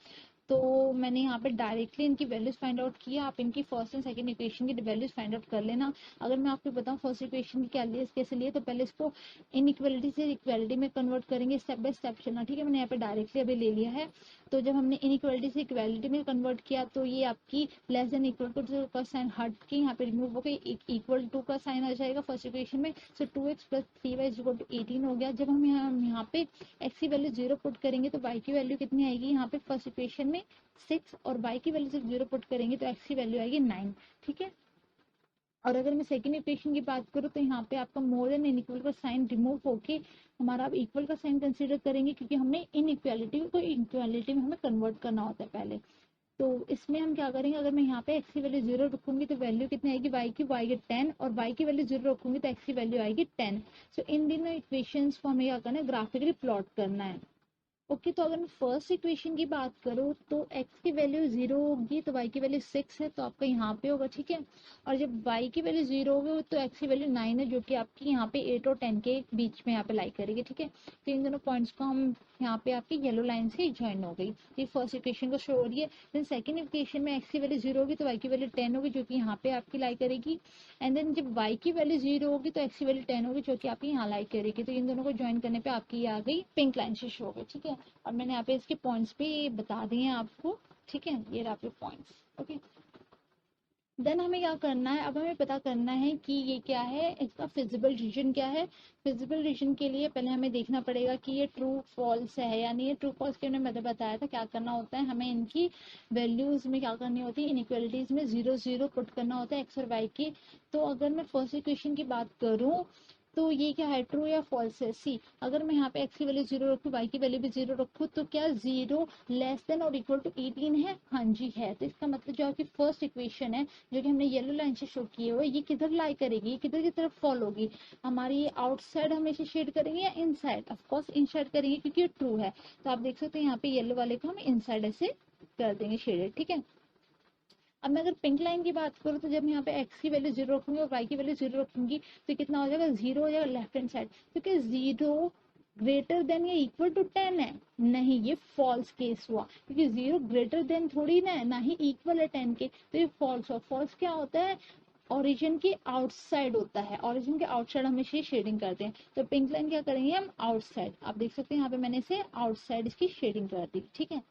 तो मैंने यहाँ पे डायरेक्टली इनकी वैल्यूज फाइंड आउट किया। आप इनकी फर्स्ट एंड सेकंड इक्वेशन की वैल्यूज फाइंड आउट कर लेना। अगर मैं आपको बताऊँ फर्स्ट इक्वेशन की क्या लिए कैसे लिए, तो पहले इसको इनइक्वालिटी से इक्वालिटी में कन्वर्ट करेंगे, स्टेप बाय स्टेप चलना, ठीक है। मैंने यहाँ पे डायरेक्टली अभी ले लिया है। तो जब हमने इनइक्वालिटी से इक्वालिटी में कन्वर्ट किया तो ये आपकी लेस देन इक्वल टू का साइन हट के यहाँ पे रिमूव हो गई, इक्वल टू का साइन आ जाएगा फर्स्ट इक्वेशन में। सो 2x + 3y = 18 हो गया। जब हम यहाँ पे x की वैल्यू 0 पुट करेंगे तो y की वैल्यू कितनी आएगी, यहाँ पे फर्स्ट इक्वेशन में 6, और y की वैल्यू सिर्फ 0 पुट करेंगे तो x की वैल्यू आएगी 9, ठीक है। और अगर मैं सेकंड इक्वेशन की बात करूँ तो यहाँ पे आपका मोर देन इनइक्वल का साइन रिमूव होके हमारा अब इक्वल का साइन कंसीडर करेंगे, क्योंकि हमने इनइक्वालिटी को इक्वालिटी में हमें कन्वर्ट करना होता है पहले। तो इसमें हम क्या करेंगे, अगर मैं यहाँ पे x की वैल्यू 0 रखूंगी तो वैल्यू कितनी आएगी, y आएगी 10, और y की वैल्यू 0 रखूंगी तो x की वैल्यू आएगी 10। सो इन दोनों इक्वेशंस को हमें क्या करना है, ग्राफिकली प्लॉट करना है। ओके, तो अगर मैं फर्स्ट इक्वेशन की बात करूँ तो x की वैल्यू 0 होगी तो y की वैल्यू 6 है, तो आपका यहाँ पे होगा, ठीक है। और जब y की वैल्यू 0 होगी तो x की वैल्यू 9 है, जो कि आपकी यहाँ पे 8 और 10 के बीच में यहाँ पे लाई करेगी, ठीक है। तो इन दोनों पॉइंट्स को हम यहाँ पे आपकी येलो लाइन से ज्वाइन हो गई, ये फर्स्ट इक्वेशन को शो हो रही है। देन सेकंड इक्वेशन में x की वैल्यू 0 होगी तो y की वैल्यू 10 होगी, जो कि यहाँ पे आपकी लाई करेगी। एंड देन जब y की वैल्यू 0 होगी तो x की वैल्यू 10 होगी, जो कि आपकी यहाँ लाई करेगी। तो इन दोनों को ज्वाइन करने पे आपकी ये आ गई पिंक लाइन से शो हो गई, ठीक है। और मैंने यहाँ पे इसके पॉइंट्स भी बता दिए हैं आपको, ठीक है, ये रहा आपके पॉइंट्स। ओके, देन हमें क्या करना है, अब हमें पता करना है कि ये क्या है, इसका फिजिबल रीजन क्या है। फिजिबल रीजन के लिए पहले हमें देखना पड़ेगा कि ये ट्रू फॉल्स है या नहीं है। ट्रू फॉल्स के मैंने बताया था क्या करना होता है, हमें इनकी वैल्यूज में क्या करनी होती है, इनइक्वालिटीज में 0 0 पुट करना होता है x और y की। तो अगर मैं फर्स्ट इक्वेशन की बात करूँ तो ये क्या है, ट्रू या फॉल्स है। सी, अगर मैं यहाँ पे x की वैल्यू 0 रखूँ, y की वैल्यू भी 0 रखूँ, तो क्या 0 लेस देन और इक्वल टू 18 है, हाँ जी है। तो इसका मतलब जो आपकी फर्स्ट इक्वेशन है जो कि हमने येलो लाइन से शो किए हुए, ये किधर लाई करेगी, ये किधर की तरफ फॉल होगी, हमारी आउटसाइड हमेशा शेड करेंगे या इनसाइड, ऑफ कोर्स इनसाइड करेंगे क्योंकि ये ट्रू है। तो आप देख सकते हैं यहाँ पे येलो वाले को हम इनसाइड ऐसे कर देंगे शेडेड, ठीक है। अब मैं अगर पिंक लाइन की बात करूँ तो जब यहाँ पे x की वैल्यू 0 रखूंगी और y की वैल्यू 0 रखूंगी तो कितना हो जाएगा, 0 हो जाएगा लेफ्ट हैंड साइड, क्योंकि 0 ग्रेटर देन या इक्वल टू 10 है, नहीं ये फॉल्स केस हुआ, क्योंकि 0 ग्रेटर देन थोड़ी ना है, ना ही इक्वल है 10 के, तो ये फॉल्स हुआ। फॉल्स क्या होता है, ओरिजिन के आउटसाइड होता है, ओरिजिन के आउटसाइड हमेशा शेडिंग करते हैं। तो पिंक लाइन क्या करेंगे हम, आउटसाइड। आप देख सकते हैं यहाँ पे मैंने इसे आउटसाइड इसकी शेडिंग कर दी, ठीक है।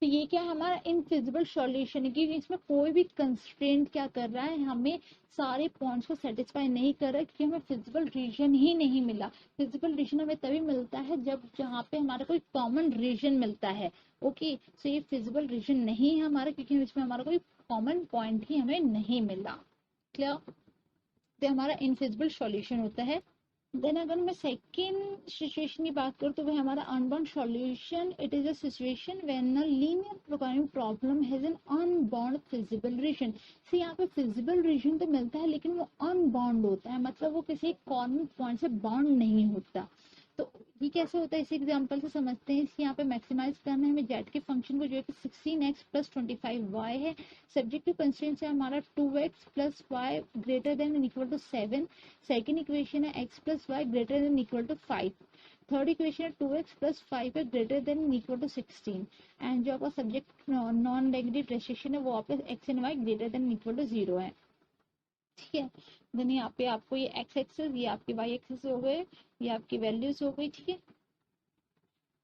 तो ये क्या है, हमारा इनफिजिबल सॉल्यूशन है, क्योंकि इसमें कोई भी कंस्ट्रेंट क्या कर रहा है, हमें सारे पॉइंट्स को सेटिस्फाई नहीं कर रहा है, क्योंकि हमें फिजिबल रीजन ही नहीं मिला। फिजिबल रीजन हमें तभी मिलता है जब जहाँ पे हमारा कोई कॉमन रीजन मिलता है। ओके, सो ये फिजिबल रीजन नहीं है हमारा, क्योंकि इसमें हमारा कोई कॉमन पॉइंट ही हमें नहीं मिला। क्लियर, तो हमारा इनफिजिबल सॉल्यूशन होता है। देन अगर मैं सेकेंड सिचुएशन की बात करूँ तो वह हमारा unbound solution, it is a situation when a linear programming problem has an unbound feasible region. से यहाँ पे फिजिबल रीजन तो मिलता है लेकिन वो अनबाउंड होता है, मतलब वो किसी कॉमन पॉइंट से बाउंड नहीं होता। तो ये कैसे होता है, इस एग्जांपल से समझते हैं। इसकी यहाँ पे मैक्सिमाइज करना है हमें जेड के फंक्शन को, जो है कि 16x + 25y है। सब्जेक्टिव कंस्ट्रेंट है हमारा 2x + y greater than and equal to 7। Second equation है x + y greater than equal to 5। Third equation है 2x + 5 है greater than and equal to 16। And जो आपका सब्जेक्ट नॉन नेगेटिव रेस्ट्रिक्शन है वो आपका x and y greater than equal to 0 है, ठीक है। देन यहाँ पे आपको ये x एक्सिस, ये आपके y एक्सिस हो गए, ये आपकी वैल्यूज हो गई, ठीक है।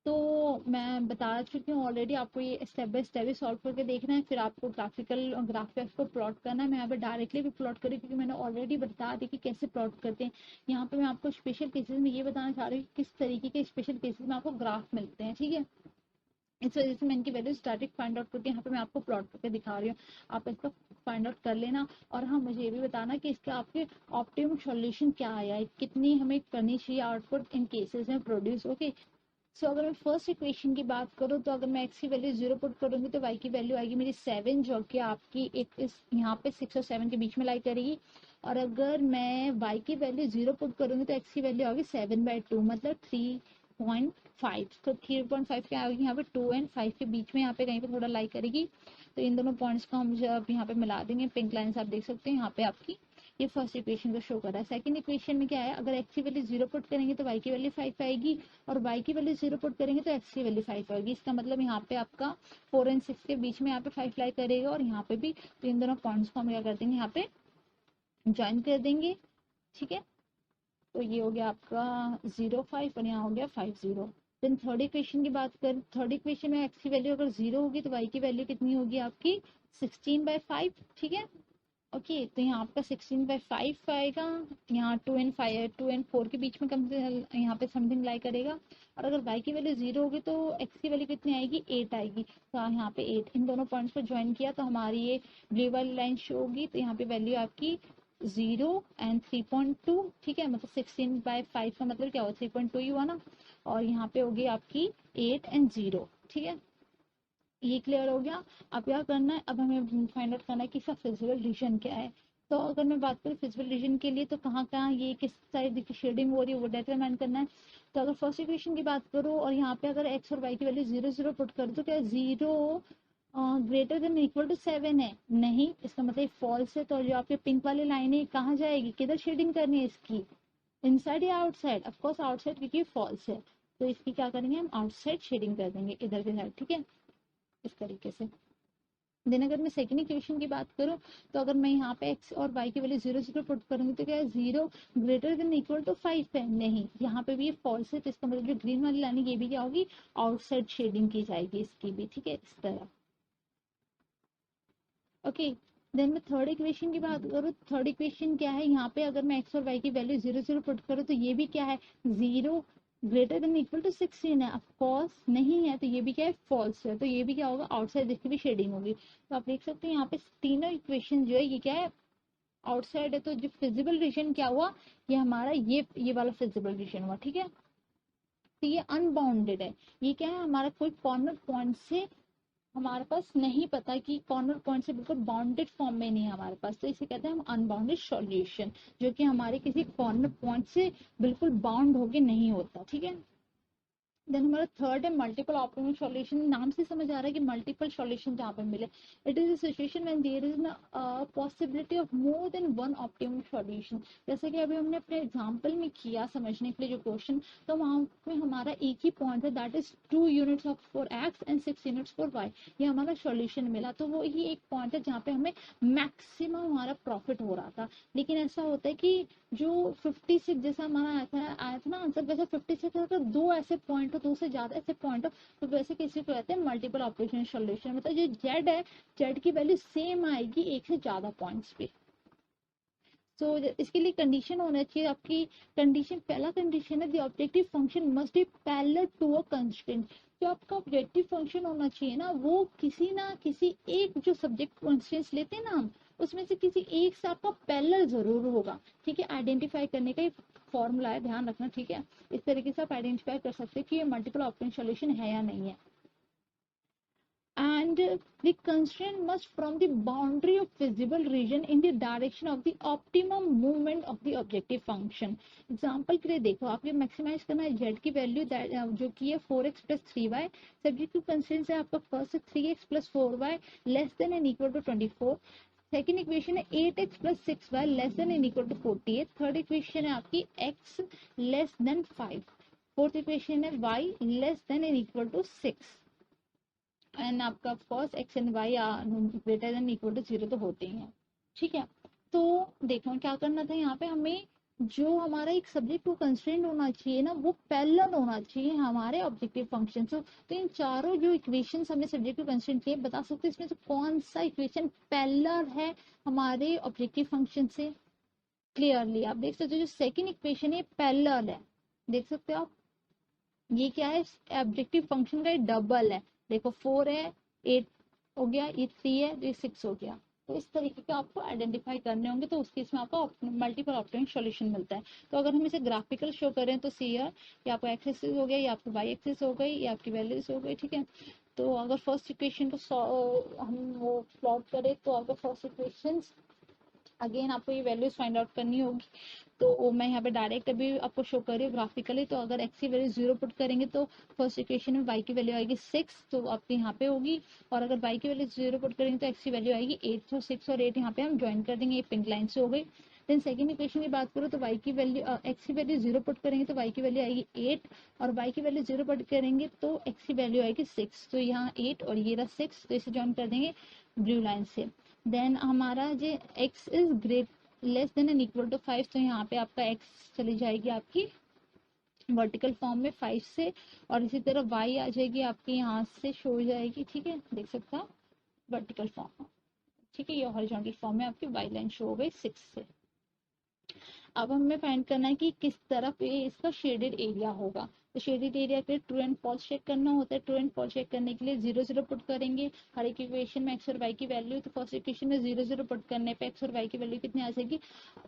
तो मैं बता चुकी हूँ ऑलरेडी, आपको ये step by step he solve करके देखना है, फिर आपको ग्राफिकल ग्राफ को प्लॉट करना है। मैं यहाँ पे डायरेक्टली भी प्लॉट करी क्योंकि मैंने ऑलरेडी बता दी कि कैसे प्लॉट करते हैं। यहाँ पे मैं आपको स्पेशल केसेस में ये बताना चाह रही हूँ किस तरीके के स्पेशल केसेस में आपको ग्राफ मिलते हैं, ठीक है। इस वजह से मैं इनकी वैल्यू स्टैटिक फाइंड आउट करके यहाँ पे मैं आपको प्लॉट करके दिखा रही हूँ, आप इसका फाइंड आउट कर लेना। और हाँ, मुझे ये भी बताना कि इसका आपके ऑप्टिमम सॉल्यूशन क्या आया है, कितनी हमें करनी चाहिए आउटपुट इन केसेस में प्रोड्यूस। ओके, सो अगर मैं फर्स्ट इक्वेशन की बात करूँ तो अगर मैं x की वैल्यू 0 पुट करूंगी तो y की वैल्यू आएगी मेरी 7, जो कि आपकी एक इस यहाँ पे 6 और 7 के बीच में लाई करेगी। और अगर मैं y की वैल्यू 0 पुट करूंगी तो x की वैल्यू आएगी 7/2, मतलब 3.5। तो 3.5 क्या आएगी, यहाँ पे 2 और 5 के बीच में यहाँ पे कहीं पे थोड़ा लाई करेगी। तो इन दोनों पॉइंट्स को हम जब यहाँ पे मिला देंगे, पिंक लाइन आप देख सकते हैं यहाँ पे आपकी ये फर्स्ट इक्वेशन को शो कर रहा है। सेकंड इक्वेशन में क्या है, अगर एक्स की वैल्यू 0 पुट करेंगे तो वाई की वैल्यू 5 आएगी, और वाई की वैल्यू 0 पुट करेंगे तो एक्स की वैल्यू 5 आएगी। इसका मतलब यहाँ पे आपका 4 और 6 के बीच में यहाँ पे 5 लाई करेगा, और यहाँ पे भी। तो इन दोनों पॉइंट्स को हम क्या कर देंगे, यहाँ पे ज्वाइन कर देंगे। ठीक है, तो ये हो गया आपका 0 5 और यहाँ हो गया 5 0। देन थर्ड इक्वेशन की बात करें, थर्ड इक्वेशन में एक्स की वैल्यू अगर 0 होगी तो वाई की वैल्यू कितनी होगी आपकी 16/5। ठीक है, ओके, तो यहाँ आपका 16/5 आएगा। यहाँ 2 और 4 के बीच में कम से यहाँ पे समथिंग लाई करेगा। और अगर y की वैल्यू 0 होगी तो x की वैल्यू कितनी आएगी, 8 आएगी। तो यहाँ पे 8, इन दोनों पॉइंट्स को ज्वाइन किया तो हमारी ये ब्लू वाली लाइन शो होगी। तो यहाँ पे वैल्यू आपकी 0 एंड 3.2। ठीक है, मतलब 16/5 का मतलब क्या हुआ, 3.2 ही हुआ ना। और यहाँ पे होगी आपकी 8 एंड 0। ठीक है, ये क्लियर हो गया। अब क्या करना है, अब हमें फाइंड आउट करना है कि इसका फिजिबल रीजन क्या है। तो अगर मैं बात करूँ फिजिबल रीजन के लिए, तो कहाँ कहाँ ये किस साइड की शेडिंग हो रही है वो डिटरमाइन करना है। तो अगर फर्स्ट इक्वेशन की बात करूँ और यहाँ पे अगर एक्स और वाई की वैल्यू 0 0 पुट कर दो, क्या 0 ग्रेटर देन इक्वल टू 7 है, नहीं, इसका मतलब फॉल्स है। तो जो आपके पिंक वाली लाइन है कहाँ जाएगी, किधर शेडिंग करनी है इसकी, इनसाइड या आउटसाइड, ऑफकोर्स आउटसाइड, क्योंकि फॉल्स है। तो इसकी क्या करेंगे हम, आउटसाइड शेडिंग कर देंगे इधर के साइड। ठीक है, इस तरीके से। देन अगर मैं सेकंड इक्वेशन की बात करूं, तो अगर मैं यहाँ पे x और y की वैल्यू 0 0 पुट करूंगी तो क्या है, 0 ग्रेटर देन इक्वल टू 5 है, नहीं, यहाँ पे भी ये फॉल्स है। तो इसका मतलब जो ग्रीन वाली लाइन है ये भी क्या होगी, आउटसाइड शेडिंग की जाएगी इसकी भी। ठीक है, इस तरह। ओके, देन मैं थर्ड इक्वेशन की बात करूँ, थर्ड इक्वेशन क्या है, यहाँ पे अगर मैं x और y की वैल्यू 0 0 पुट करूँ तो ये भी क्या है, 0 ग्रेटर देन इक्वल टू 16 है, ऑफकोर्स नहीं है। तो ये भी क्या है, फॉल्स है। तो ये भी क्या होगा, आउटसाइड, इसकी भी शेडिंग होगी। तो आप देख सकते हैं यहाँ पे तीनों इक्वेशन जो है ये क्या है, आउटसाइड है। तो जो फिजिबल रीजन क्या हुआ, ये हमारा ये वाला फिजिबल रीजन हुआ। ठीक है, तो ये अनबाउंडेड है। ये क्या है, हमारा कोई कॉर्नर पॉइंट से हमारे पास नहीं पता, कि कॉर्नर पॉइंट से बिल्कुल बाउंडेड फॉर्म में नहीं है हमारे पास। तो इसे कहते हैं हम अनबाउंडेड सॉल्यूशन, जो कि हमारे किसी कॉर्नर पॉइंट से बिल्कुल बाउंड होके नहीं होता। ठीक है, देन हमारा थर्ड है मल्टीपल ऑप्टिमल सॉल्यूशन। नाम से समझ आ रहा है कि मल्टीपल सॉल्यूशन जहाँ पे मिले। It is a situation when there is possibility of more than one optimal solution. जैसे कि अभी हमने अपने एग्जांपल में किया समझने के लिए जो क्वेश्चन, तो वहाँ पे हमारा एक ही पॉइंट है, that is 2 units of for x and 6 units for y. ये हमारा सॉल्यूशन मिला, तो वो ही एक पॉइंट है जहाँ पे हमें मैक्सिमम हमारा प्रॉफिट हो रहा था। लेकिन ऐसा होता है कि जो 56 जैसा हमारा आया था ना आंसर, वैसे 56 अगर दो ऐसे पॉइंट हो, दो से ज्यादा ऐसे पॉइंट हो, तो वैसे किसी को कहते हैं मल्टीपल ऑपरेशन सॉल्यूशन। मतलब जो जेड है, जेड की वैल्यू सेम आएगी एक से ज्यादा पॉइंट्स पे। सो इसके लिए कंडीशन होना चाहिए आपकी, कंडीशन, पहला कंडीशन है the objective function must be parallel to a constraint. जो आपका ऑब्जेक्टिव फंक्शन होना चाहिए ना, वो किसी ना किसी एक, जो सब्जेक्ट कंस्ट्रेंट्स लेते हैं ना हम, उसमें से किसी एक से आपका पैरेलल जरूर होगा। ठीक है, आइडेंटिफाई करने का फॉर्मूला है, ध्यान रखना। ठीक है, इस तरीके से आप आइडेंटिफाई कर सकते हैं कि ये मल्टीपल ऑप्शन सॉल्यूशन है या नहीं है। And the constraint must from the boundary of visible region in the direction of the optimum movement of the objective function. Example के लिए देखो, आप ये मैक्सिमाइज करना है z की वैल्यू जो कि है 4x plus 3y। Subject to constraint है आपका first 3x plus 4y less than and equal to 24। Second equation है 8x plus 6y less than and equal to 48। Third equation है आपकी x less than 5। Fourth equation है y less than and equal to 6। And आपका of course x and y greater than equal to 0 तो होते ही हैं। ठीक है, तो देखो क्या करना था यहाँ पे हमें, जो हमारा एक सब्जेक्ट टू कंस्ट्रेंट होना चाहिए ना, वो पैरेलल होना चाहिए हमारे ऑब्जेक्टिव फंक्शन से। तो इन चारों जो इक्वेशन हमने सब्जेक्ट टू कंस्ट्रेंट के बता सकते हैं इसमें से कौन सा इक्वेशन पैरेलल है हमारे ऑब्जेक्टिव फंक्शन से। क्लियरली आप देख सकते हो, जो सेकेंड इक्वेशन है पैरेलल है, देख सकते हो आप, ये क्या है, ऑब्जेक्टिव फंक्शन का डबल है। देखो 4 है, 8 हो गया, ये 3 है, तो ये 6 हो गया। तो इस तरीके के आपको आइडेंटिफाई करने होंगे, तो उस केस में आपको मल्टीपल ऑप्टिमल सॉल्यूशन मिलता है। तो अगर हम इसे ग्राफिकल शो करें तो सी ये आपको एक्स एक्सिस हो गया, ये आपको वाई एक्सिस हो गई, ये आपकी वैल्यूज हो गई। ठीक है, तो अगर फर्स्ट इक्वेशन को हम वो प्लॉट करें, तो अगर फर्स्ट इक्वेशन अगेन आपको ये वैल्यूज फाइंड आउट करनी होगी। तो मैं यहाँ पे डायरेक्ट अभी आपको शो कर रही हूँ ग्राफिकली। तो अगर एक्स की वैल्यू 0 पुट करेंगे तो फर्स्ट इक्वेशन में वाई की वैल्यू आएगी 6, तो आपके यहाँ पे होगी। और अगर वाई की वैल्यू 0 पुट करेंगे तो एक्स की वैल्यू आएगी 8। तो 6 और 8 यहाँ पे हम ज्वाइन कर देंगे, ये पिंक लाइन से हो गई। देन सेकंड इक्वेशन की बात करो तो y की वैल्यू x की वैल्यू 0 पुट करेंगे तो y की वैल्यू आएगी 8 और y की वैल्यू 0 पुट करेंगे तो x की वैल्यू आएगी 6। तो यहाँ 8 और ये रहा 6, तो इसे ज्वाइन कर देंगे ब्लू लाइन से। देन हमारा जो x is great less than and equal to 5, तो यहाँ पे आपका x चली जाएगी आपकी वर्टिकल फॉर्म में 5 से, और इसी तरह y आ जाएगी आपके यहाँ से शो हो जाएगी, ठीक है, देख सकता हूँ वर्टिकल फॉर्म, ठीक है, ये हॉरिजॉन्टल फॉर्म में आपकी y लाइन शो हो गई 6 से। अब हमें फाइंड करना है कि किस तरफ ये इसका शेडेड एरिया होगा। तो शेडेड एरिया के लिए ट्रू एंड फॉल्स चेक करना होता है। ट्रू एंड फॉल्स चेक करने के लिए 0 0 पुट करेंगे हर एक इक्वेशन में x और y की वैल्यू। तो फर्स्ट इक्वेशन में 0 0 पुट करने पे x और y की वैल्यू कितनी आ जाएगी,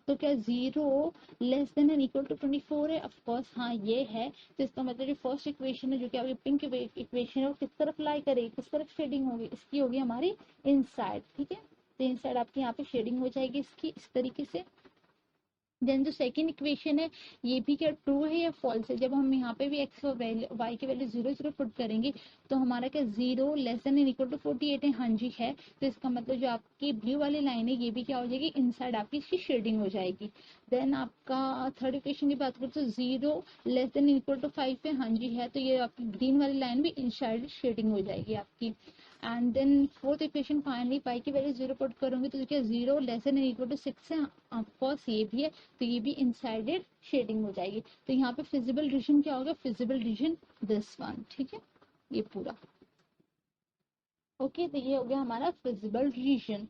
तो क्या 0 less than and equal to 24 है, ऑफ कोर्स हाँ ये है। तो इसका मतलब जो फर्स्ट इक्वेशन है जो कि आपकी पिंक इक्वेशन है वो किस तरफ लाई करेगी, किस तरफ शेडिंग होगी, इसकी होगी हमारी इनसाइड, ठीक है। तो इनसाइड आपकी यहाँ पे शेडिंग हो जाएगी इसकी इस तरीके से। देन जो सेकंड इक्वेशन है ये भी क्या ट्रू है या फॉल्स है। जब हम यहाँ पे भी एक्स और वाई की वैल्यू 0 0 पुट करेंगे तो हमारा क्या 0 लेस देन इक्वल टू 48 है, हाँ जी है। तो इसका मतलब जो आपकी ब्लू वाली लाइन है ये भी क्या हो जाएगी, इनसाइड आपकी इसकी शेडिंग हो जाएगी। देन आपका थर्ड इक्वेशन की बात करें तो 0 लेस देन इक्वल टू 5 है, हाँ जी है। तो ये आपकी ग्रीन वाली लाइन भी इनसाइड शेडिंग हो जाएगी आपकी। And then fourth equation finally pi की वैल्यू 0 पुट करूंगी तो क्या 0 लेस देन इक्वल टू 6 है, ऑफकोर्स ये भी है। तो ये भी इनसाइडेड शेडिंग हो जाएगी। तो यहाँ पे फिजिबल रीजन क्या होगा, फिजिबल रीजन दिस वन, ठीक है, ये पूरा ओके। तो ये हो गया हमारा फिजिबल रीजन।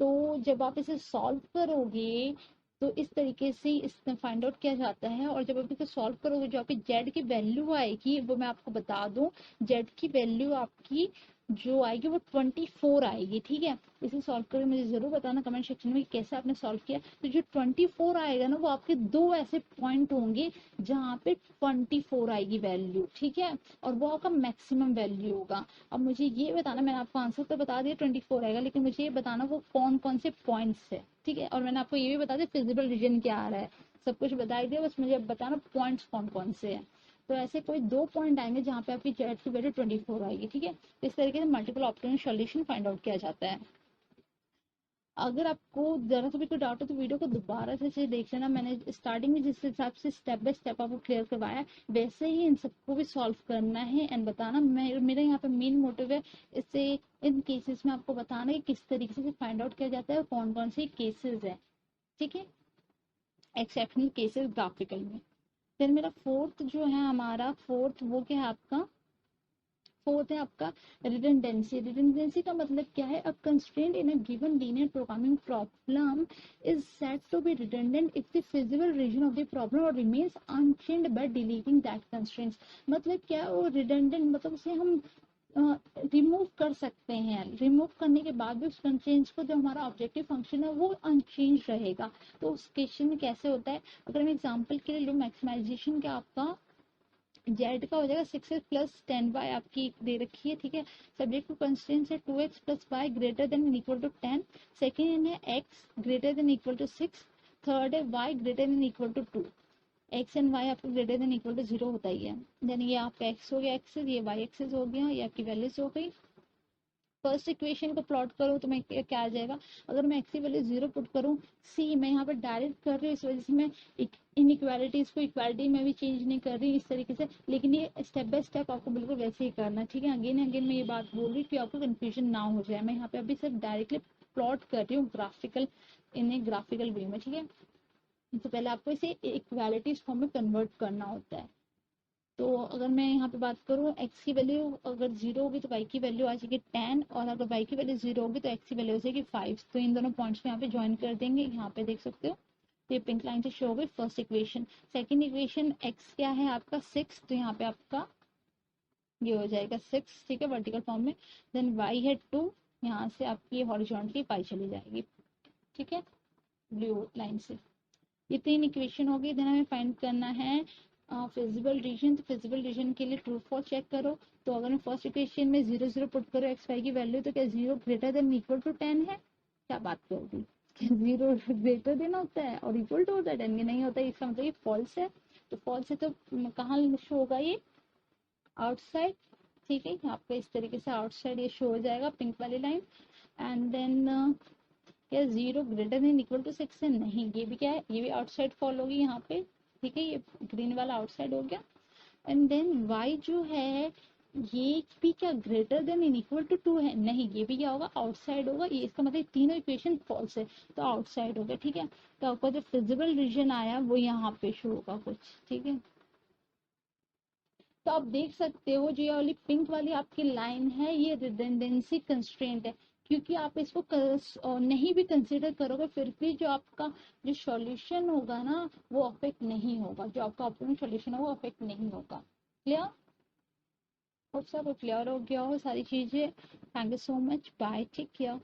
तो जब आप इसे सॉल्व करोगे तो इस तरीके से इसमें फाइंड आउट किया जाता है। और जब आप इसे सॉल्व करोगे जो आपकी जेड की वैल्यू आएगी वो मैं आपको बता दूं, जेड की वैल्यू आपकी जो आएगी वो 24 आएगी, ठीक है। इसे सॉल्व करके मुझे जरूर बताना कमेंट सेक्शन में कैसे आपने सॉल्व किया। तो जो 24 आएगा ना वो आपके दो ऐसे पॉइंट होंगे जहाँ पे 24 आएगी वैल्यू, ठीक है, और वो आपका मैक्सिमम वैल्यू होगा। अब मुझे ये बताना, मैंने आपको आंसर तो बता दिया 24 आएगा, लेकिन मुझे ये बताना वो कौन कौन से पॉइंट्स है, ठीक है। और मैंने आपको ये भी बता दिया फिजिबल रीजन क्या आ रहा है, सब कुछ बता ही दिया, बस मुझे अब बताना पॉइंट्स कौन कौन से हैं। तो ऐसे कोई दो पॉइंट आएंगे जहाँ पे आपकी जेड की वैल्यू 24 आएगी, ठीक है। तो इस तरीके से multiple optimal solution find out किया जाता है। अगर आपको जरा सा भी कोई डाउट है तो वीडियो को दोबारा से देख लेना। मैंने स्टार्टिंग में जिस हिसाब से स्टेप बाय स्टेप आपको क्लियर करवाया वैसे ही इन सबको भी सॉल्व करना है एंड बताना। मेरा यहाँ पे मेन मोटिव है इससे इन केसेस में आपको बताना कि किस तरीके से फाइंड आउट किया जाता है और कौन कौन से केसेस है, ठीक है, एक्सेप्शनल केसेस ग्राफिकल में। फिर मेरा फोर्थ जो है हमारा फोर्थ वो क्या है आपका, फोर्थ है आपका रिडंडेंसी। रिडंडेंसी का मतलब क्या है, a constraint in a given linear programming problem is said to be redundant if the feasible region of the problem और remains unchanged by deleting that constraints. मतलब क्या है वो रिडंडेंट, मतलब उसे हम रिमूव कर सकते हैं, रिमूव करने के बाद भी उस कंस्ट्रेंट्स को जो हमारा ऑब्जेक्टिव फंक्शन है वो अनचेंज रहेगा। तो उस केस में कैसे होता है, अगर मैं एग्जांपल के लिए लूँ मैक्सिमाइजेशन का आपका जेड का हो जाएगा 6x प्लस 10y आपकी दे रखी है, ठीक है। सब्जेक्ट टू कंस्ट्रेंट है 2x plus y greater than equal to 10। Second है x greater than equal to 6। Third है y greater than equal to 2। x and y आपको ग्रेटर देन इक्वल टू 0 होता ही है। देन ये आपका x हो गया एक्सेस, ये y एक्सेस हो गया, ये आपकी वैल्यूज हो गई। फर्स्ट इक्वेशन को प्लॉट करो तो मैं क्या आ जाएगा, अगर मैं एक्स की वैल्यू 0 पुट करूँ, सी मैं यहाँ पर डायरेक्ट कर रही हूँ इस वजह से मैं इनइक्वालिटीज को इक्वालिटी में भी चेंज नहीं कर रही इस तरीके से, लेकिन ये स्टेप बाय स्टेप आपको बिल्कुल वैसे ही करना है, ठीक है। अगेन अगेन मैं ये बात बोल रही हूँ कि आपको कंफ्यूजन ना हो जाए। मैं यहाँ पे अभी सिर्फ डायरेक्टली प्लॉट कर रही हूँ ग्राफिकल, इन ग्राफिकल वे में, ठीक है। तो पहले आपको इसे इक्वालिटीज फॉर्म में कन्वर्ट करना होता है। तो अगर मैं यहाँ पे बात करूँ x की वैल्यू अगर 0 होगी तो y की वैल्यू आ जाएगी 10, और अगर y की वैल्यू 0 होगी तो x की वैल्यू हो जाएगी 5। तो इन दोनों पॉइंट्स को यहाँ पे ज्वाइन कर देंगे, यहाँ पे देख सकते हो तो ये पिंक लाइन से शो हो गई first equation. Second equation x क्या है आपका 6, तो यहाँ पे आपका ये हो जाएगा 6, ठीक है, वर्टिकल फॉर्म में। देन y है 2, यहाँ से आपकी हॉरिजॉन्टली पाई चली जाएगी, ठीक है, ब्लू लाइन से। ये तीन इक्वेशन हो गई। देन हमें फाइंड करना है फिजिबल रीजन। तो फिजिबल रीजन के लिए ट्रू फॉल्स चेक करो। तो अगर मैं फर्स्ट इक्वेशन में 0 0 पुट करो एक्स वाई की वैल्यू, तो क्या 0 ग्रेटर देन इक्वल टू 10 है, क्या बात करोगी, 0 ग्रेटर देन होता है और इक्वल टू होता है 10 के नहीं होता है, इसका मतलब ये फॉल्स है। तो फॉल्स है तो कहाँ शो होगा ये, आउटसाइड, ठीक है, यहाँ पे इस तरीके से आउटसाइड ये शो हो जाएगा पिंक वाली लाइन। एंड देन क्या 0 ग्रेटर देन इक्वल टू 6 है? नहीं, ये भी क्या है, ये भी आउटसाइड फॉल होगी यहाँ पे, ठीक है, ये ग्रीन वाला आउटसाइड हो गया। एंड देन y जो है ये भी क्या greater than in equal to 2 है? नहीं, ये भी क्या होगा, आउटसाइड होगा। ये इसका मतलब तीनों इक्वेशन फॉल्स है, तो आउटसाइड हो गया, ठीक है। तो आपका जो फिजिबल रीजन आया वो यहाँ पे शो होगा कुछ, ठीक है। तो आप देख सकते हो जो ये वाली पिंक वाली आपकी लाइन है ये रिडंडेंसी कंस्ट्रेंट है, क्योंकि आप इसको नहीं भी कंसिडर करोगे फिर भी जो आपका जो सॉल्यूशन होगा ना वो अफेक्ट नहीं होगा, जो आपका ऑप्टिमम सॉल्यूशन है वो अफेक्ट नहीं होगा। क्लियर? होप सब क्लियर हो गया हो सारी चीजें। Thank you so much, bye, take care.